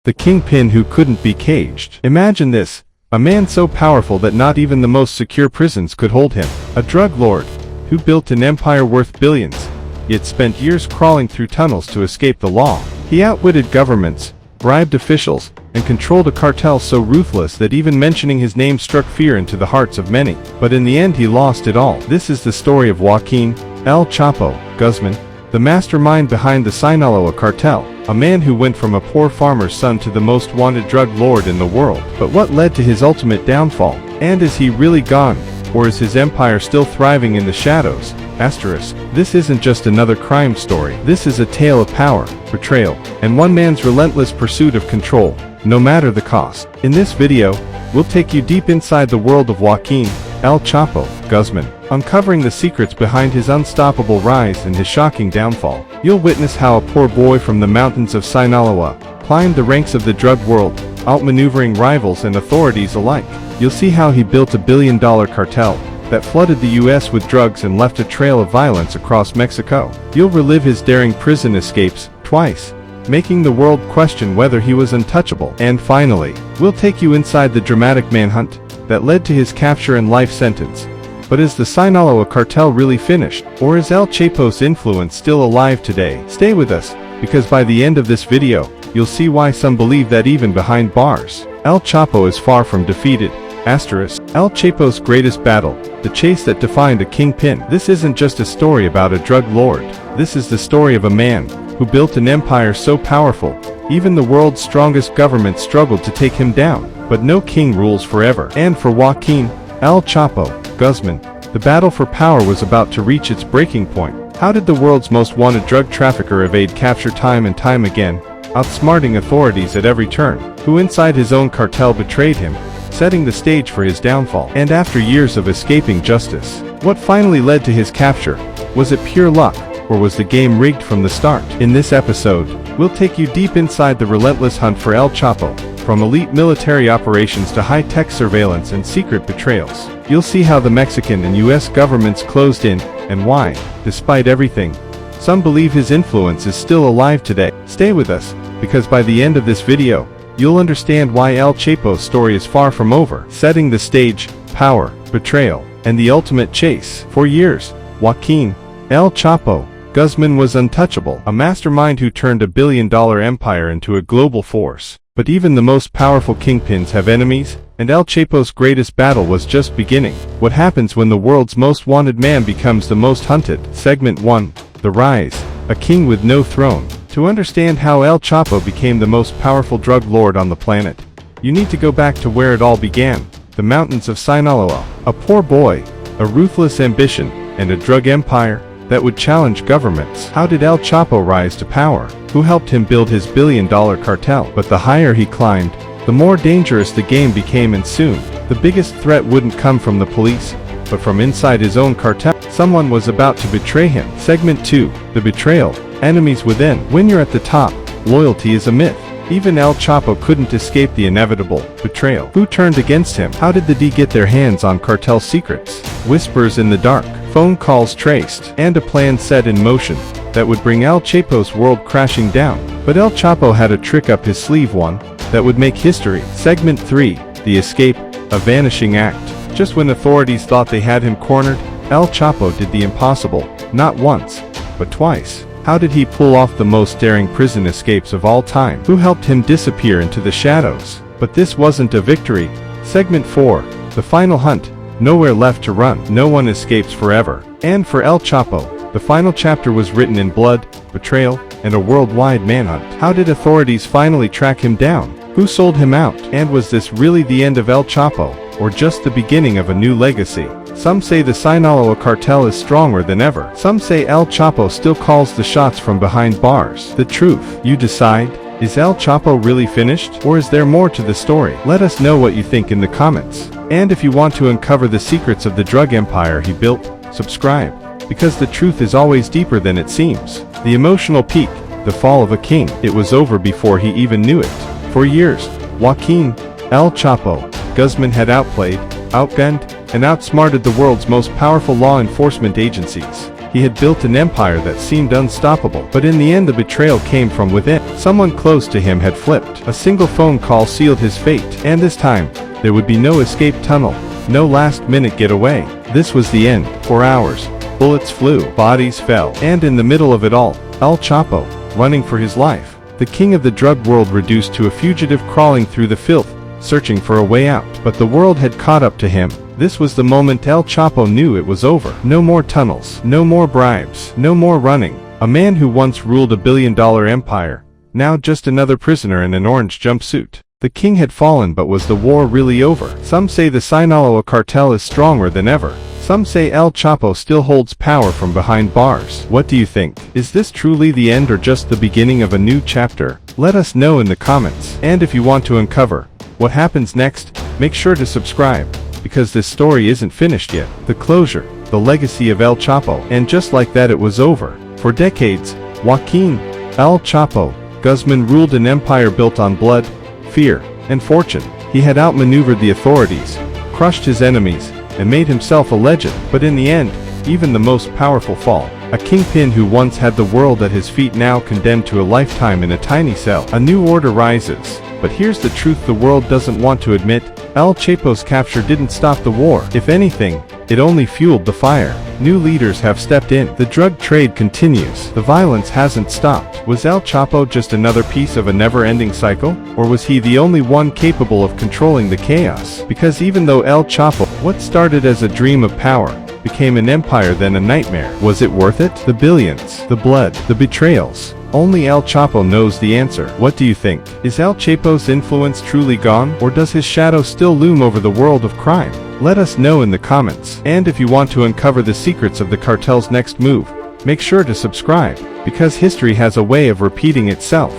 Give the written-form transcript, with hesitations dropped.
the kingpin who couldn't be caged. Imagine this, a man so powerful that not even the most secure prisons could hold him. A drug lord, who built an empire worth billions, yet spent years crawling through tunnels to escape the law. He outwitted governments, bribed officials, and controlled a cartel so ruthless that even mentioning his name struck fear into the hearts of many. But in the end he lost it all. This is the story of Joaquín, El Chapo, Guzmán, the mastermind behind the Sinaloa Cartel, a man who went from a poor farmer's son to the most wanted drug lord in the world. But what led to his ultimate downfall? And is he really gone, or is his empire still thriving in the shadows? This isn't just another crime story. This is a tale of power, betrayal, and one man's relentless pursuit of control, no matter the cost. In this video, we'll take you deep inside the world of Joaquín, El Chapo, Guzmán, uncovering the secrets behind his unstoppable rise and his shocking downfall. You'll witness how a poor boy from the mountains of Sinaloa climbed the ranks of the drug world, outmaneuvering rivals and authorities alike. You'll see how he built a billion-dollar cartel that flooded the US with drugs and left a trail of violence across Mexico. You'll relive his daring prison escapes, twice, making the world question whether he was untouchable. And finally, we'll take you inside the dramatic manhunt that led to his capture and life sentence. But is the Sinaloa Cartel really finished, or is El Chapo's influence still alive today? Stay with us, because by the end of this video, you'll see why some believe that even behind bars, El Chapo is far from defeated. El Chapo's greatest battle, the chase that defined a kingpin. This isn't just a story about a drug lord. This is the story of a man who built an empire so powerful, even the world's strongest government struggled to take him down. But no king rules forever. And for Joaquín, El Chapo, Guzmán, the battle for power was about to reach its breaking point. How did the world's most wanted drug trafficker evade capture time and time again, outsmarting authorities at every turn? Who inside his own cartel betrayed him, setting the stage for his downfall? And after years of escaping justice, what finally led to his capture? Was it pure luck, or was the game rigged from the start? In this episode, we'll take you deep inside the relentless hunt for El Chapo, from elite military operations to high-tech surveillance and secret betrayals. You'll see how the Mexican and US governments closed in, and why, despite everything, some believe his influence is still alive today. Stay with us, because by the end of this video, you'll understand why El Chapo's story is far from over. Setting the stage, power, betrayal, and the ultimate chase. For years, Joaquín, El Chapo, Guzmán was untouchable, a mastermind who turned a billion-dollar empire into a global force. But even the most powerful kingpins have enemies, and El Chapo's greatest battle was just beginning. What happens when the world's most wanted man becomes the most hunted? Segment 1, The Rise, a king with no throne. To understand how El Chapo became the most powerful drug lord on the planet, you need to go back to where it all began, the mountains of Sinaloa. A poor boy, a ruthless ambition, and a drug empire that would challenge governments. How did El Chapo rise to power? Who helped him build his billion-dollar cartel? But the higher he climbed, the more dangerous the game became, and soon, the biggest threat wouldn't come from the police, but from inside his own cartel. Someone was about to betray him. Segment 2, The Betrayal, Enemies Within. When you're at the top, loyalty is a myth. Even El Chapo couldn't escape the inevitable betrayal. Who turned against him? How did the D get their hands on cartel secrets? Whispers in the dark, phone calls traced, and a plan set in motion that would bring El Chapo's world crashing down. But El Chapo had a trick up his sleeve, one that would make history. Segment 3, The Escape, a Vanishing Act. Just when authorities thought they had him cornered, El Chapo did the impossible, not once, but twice. How did he pull off the most daring prison escapes of all time? Who helped him disappear into the shadows? But this wasn't a victory. Segment 4, The Final Hunt, Nowhere Left to Run. No one escapes forever. And for El Chapo, the final chapter was written in blood, betrayal, and a worldwide manhunt. How did authorities finally track him down? Who sold him out? And was this really the end of El Chapo, or just the beginning of a new legacy? Some say the Sinaloa Cartel is stronger than ever. Some say El Chapo still calls the shots from behind bars. The truth, you decide. Is El Chapo really finished, or is there more to the story? Let us know what you think in the comments. And if you want to uncover the secrets of the drug empire he built, subscribe, because the truth is always deeper than it seems. The emotional peak, the fall of a king. It was over before he even knew it. For years, Joaquín, El Chapo, Guzmán had outplayed, outgunned, and outsmarted the world's most powerful law enforcement agencies. He had built an empire that seemed unstoppable, but in the end the betrayal came from within. Someone close to him had flipped. A single phone call sealed his fate, and this time, there would be no escape tunnel, no last-minute getaway. This was the end. For hours, bullets flew, bodies fell, and in the middle of it all, El Chapo, running for his life. The king of the drug world reduced to a fugitive crawling through the filth, searching for a way out. But the world had caught up to him. This was the moment El Chapo knew it was over. No more tunnels, no more bribes, no more running. A man who once ruled a billion-dollar empire, now just another prisoner in an orange jumpsuit. The king had fallen, but was the war really over? Some say the Sinaloa Cartel is stronger than ever. Some say El Chapo still holds power from behind bars. What do you think? Is this truly the end or just the beginning of a new chapter? Let us know in the comments. And if you want to uncover what happens next, make sure to subscribe, because this story isn't finished yet. The closure, the legacy of El Chapo, and just like that it was over. For decades, Joaquín, El Chapo, Guzmán ruled an empire built on blood, fear, and fortune. He had outmaneuvered the authorities, crushed his enemies, and made himself a legend. But in the end, even the most powerful fall. A kingpin who once had the world at his feet, now condemned to a lifetime in a tiny cell. A new order rises. But here's the truth the world doesn't want to admit. El Chapo's capture didn't stop the war. If anything, it only fueled the fire. New leaders have stepped in. The drug trade continues. The violence hasn't stopped. Was El Chapo just another piece of a never-ending cycle? Or was he the only one capable of controlling the chaos? Because even though El Chapo, what started as a dream of power, became an empire, then a nightmare, was it worth it? The billions, the blood, the betrayals. Only El Chapo knows the answer. What do you think? Is El Chapo's influence truly gone, or does his shadow still loom over the world of crime? Let us know in the comments. And if you want to uncover the secrets of the cartel's next move, make sure to subscribe, because history has a way of repeating itself.